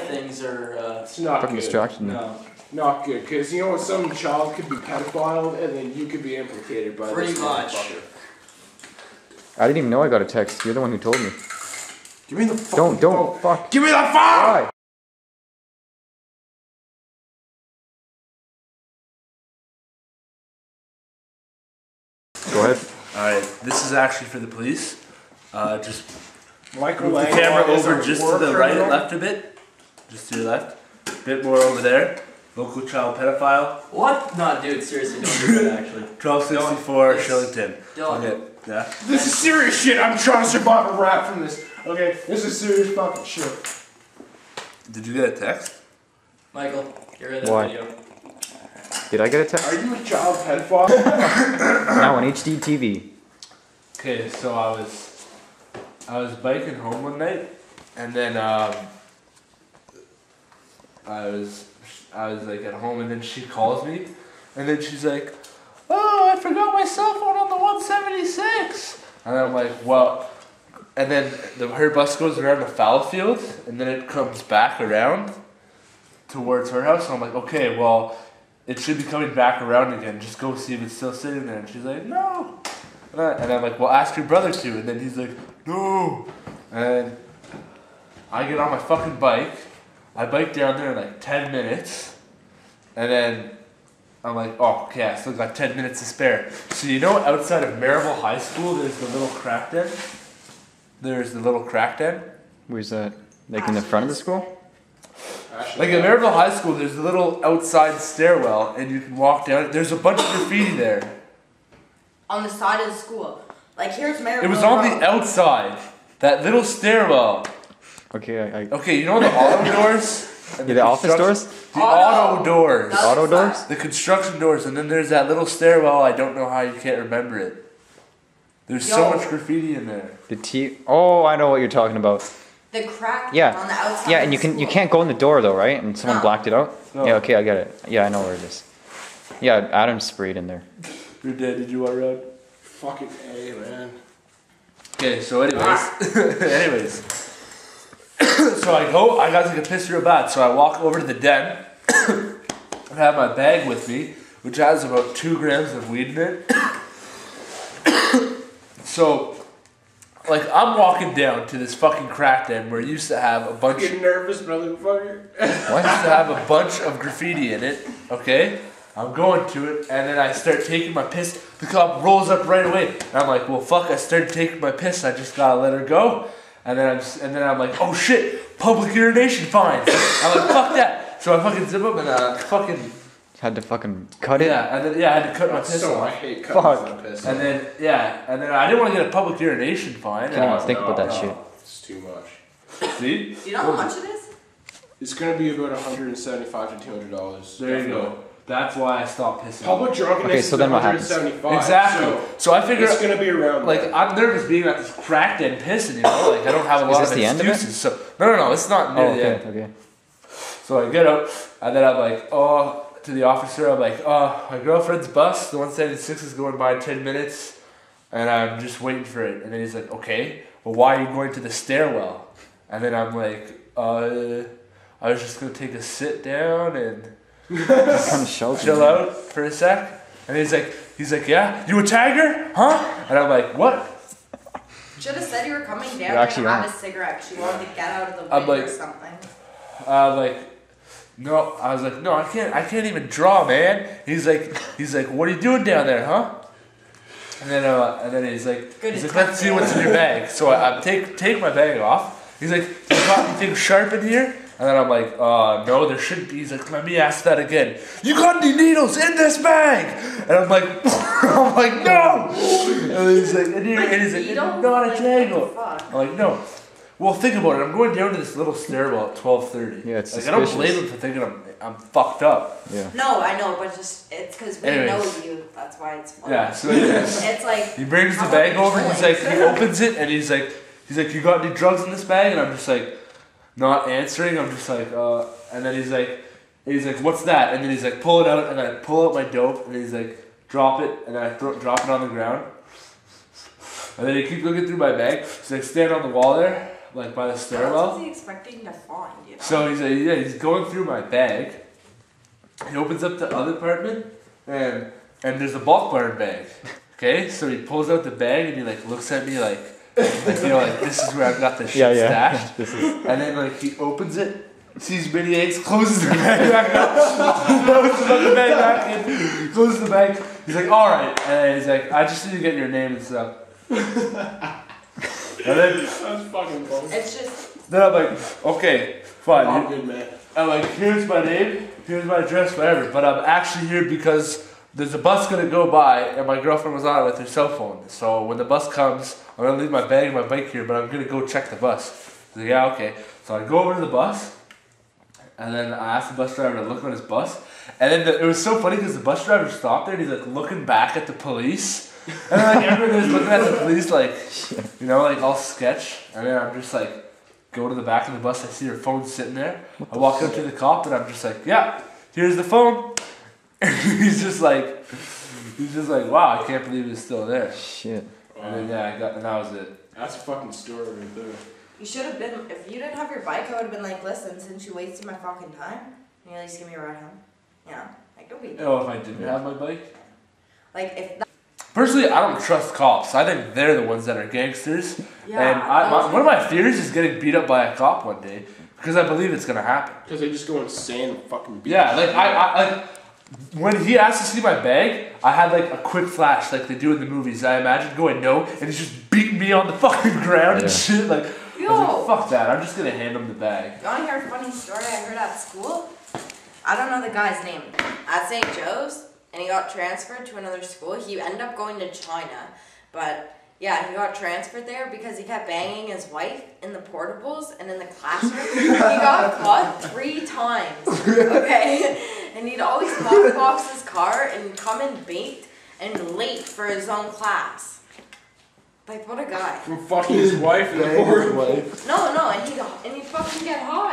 things are it's not fucking good. distraction. no. Not good, because you know what? Some child could be pedophiled, and then you could be implicated by Pretty this much. motherfucker. I didn't even know I got a text. You're the one who told me. Give me the fucking phone. Fuck. Give me the phone! Why? Go ahead. Alright, this is actually for the police. Just Michael move the Lang camera is over a just to war the right, criminal. left a bit. Just to your left. A bit more over there. Local child pedophile. What? No, dude, seriously, don't do that, actually. 1264 Don't. Shillington. Don't. Okay, yeah. This is serious shit. I'm trying to survive a rap from this. Okay, this is serious fucking shit. Did you get a text? Michael, you're in that Why? video. Did I get a text? Are you a child pedophile? Now on HD TV. Okay, so I was biking home one night, and then I was like at home, and then she calls me, and then she's like, "Oh, I forgot my cell phone on the 176." And I'm like, "Well," and then her bus goes around the foul field, and then it comes back around towards her house. And I'm like, "Okay, well, it should be coming back around again. Just go see if it's still sitting there." And she's like, "No." And I'm like, "Well, ask your brother to." And then he's like, "No." And I get on my fucking bike. I bike down there in like 10 minutes. And then I'm like, "Oh, okay, I still got 10 minutes to spare." So you know outside of Maryville High School, there's the little crack den? There's the little crack den. Where's that? Like in the front of the school? Like at Maryville High School, there's a little outside stairwell, and you can walk down it. There's a bunch of graffiti there. On the side of the school. Like, here's Maryville. It was on the outside. That little stairwell. Okay, Okay, you know the auto doors? Yeah, the office doors? The auto doors. That's Auto fine. doors? The construction doors, and then there's that little stairwell. I don't know how you can't remember it. There's so Yo. much graffiti in there. The Oh, I know what you're talking about. The crack Yeah. on the outside. Yeah, of and the you school. can't go in the door though, right? And someone No. blacked it out? No. Yeah, okay, I get it. Yeah, I know where it is. Yeah, Adam sprayed in there. You're dead. Did you want to run? Fucking A, man. Okay, so anyways. So I got to take a piss real bad, so I walk over to the den. I have my bag with me, which has about 2 grams of weed in it. So, like, I'm walking down to this fucking crack den where it used to have a bunch Fucking nervous motherfucker. What? used to have a bunch of graffiti in it, okay? I'm going to it, and then I start taking my piss. The cop rolls up right away, and I'm like, well, fuck, I started taking my piss, I just gotta let her go. And then I'm like, oh shit, public urination fine. I'm like, fuck that. So I fucking zip up and fucking... Had to fucking cut it? Yeah, and then, I had to cut my piss So I off. hate cutting Fuck. my piss. And then I didn't want to get a public urination fine. Can't even think about that shit. It's too much. See? Do you know how much it is? It's gonna be about $175 to $200. There you go. That's why I stopped pissing. Public drunkenness Okay, so is then what happens? $175. Exactly. So I figure, It's gonna be around. like, that. I'm nervous being at this crack den pissing, you know? Like, I don't have a lot this of the end of it? excuses. So no, it's not near Oh, the end. okay. So I get up, and then I'm like, to the officer, I'm like, my girlfriend's bus, the 176 is going by in 10 minutes, and I'm just waiting for it. And then he's like, okay, well, why are you going to the stairwell? And then I'm like, I was just going to take a sit down and Kind of sheltered. chill out for a sec. And he's like, yeah, you a tagger? Huh? And I'm like, what? Should have said you were coming down You and actually have aren't. a cigarette. She wanted to get out of the I'm way or like- something. No, I was like, no, I can't even draw, man. He's like, what are you doing down there, huh? And then he's like, Good let's see what's in your bag. So I take my bag off. He's like, you got anything sharp in here? And then I'm like, no, there shouldn't be. He's like, let me ask that again. You got any needles in this bag? And I'm like, no. And he's like, and he's like, it's not a tangle. I'm like, no. Well, think about it. I'm going down to this little stairwell at 12:30. Yeah, it's like, I don't suspicious. blame him for thinking I'm fucked up. Yeah. No, I know, but it's because we Anyways. know you. That's why it's fun. Yeah. So anyways, It's like he brings the how bag about over. He's like, he opens it, and he's like, you got any drugs in this bag? And I'm just like, not answering. I'm just like, and then he's like, what's that? And then he's like, pull it out, and I pull out my dope, and he's like, drop it, and then I drop it on the ground. And then he keeps looking through my bag. So I stand on the wall there, like by the What stairwell. else was he expecting to find? You know? So he's going through my bag. He opens up the other apartment, and there's a bulk barn bag. Okay, so he pulls out the bag and he like looks at me like you know, like this is where I've got this shit stashed. This is. And then like he opens it, sees mini eggs, closes the bag back up, closes the bag back in, closes the bag. He's like, all right, and he's like, I just need to get your name and stuff. And then That's fucking close. It's just. I'm like, okay, fine. Oh, good man. I'm like, here's my name, here's my address, whatever. But I'm actually here because there's a bus gonna go by, and my girlfriend was on it with her cell phone. So when the bus comes, I'm gonna leave my bag and my bike here, but I'm gonna go check the bus. He's like, yeah, okay. So I go over to the bus, and then I asked the bus driver to look on his bus. And then it was so funny because the bus driver stopped there and he's like looking back at the police. And then like everyone was looking at the police like, you know, like all sketch. And then I'm just like, go to the back of the bus, I see her phone sitting there. I walk up to the cop and I'm just like, yeah, here's the phone. And he's just like, wow, I can't believe it's still there. Shit. And then and that was it. That's a fucking story right there. You should have been. If you didn't have your bike, I would have been like, listen, since you wasted my fucking time, can you at least give me a ride home? Yeah, like don't be. Oh, if I didn't have my bike? Like if. Personally, I don't trust cops. I think they're the ones that are gangsters. Yeah. And one of my fears is getting beat up by a cop one day because I believe it's gonna happen. Because they just go insane and fucking beat. Yeah, like I like when he asked to see my bag, I had like a quick flash like they do in the movies. I imagine going no, and he's just beating me on the fucking ground and shit. Like, I was like, fuck that. I'm just gonna hand him the bag. You wanna hear a funny story I heard at school? I don't know the guy's name. At St. Joe's, and he got transferred to another school. He ended up going to China, but yeah, he got transferred there because he kept banging his wife in the portables and in the classroom. He got caught 3 times, okay? And he'd always box his car and come in baked and late for his own class. Like, what a guy. From fucking his wife and the poor No, and he'd fucking get high.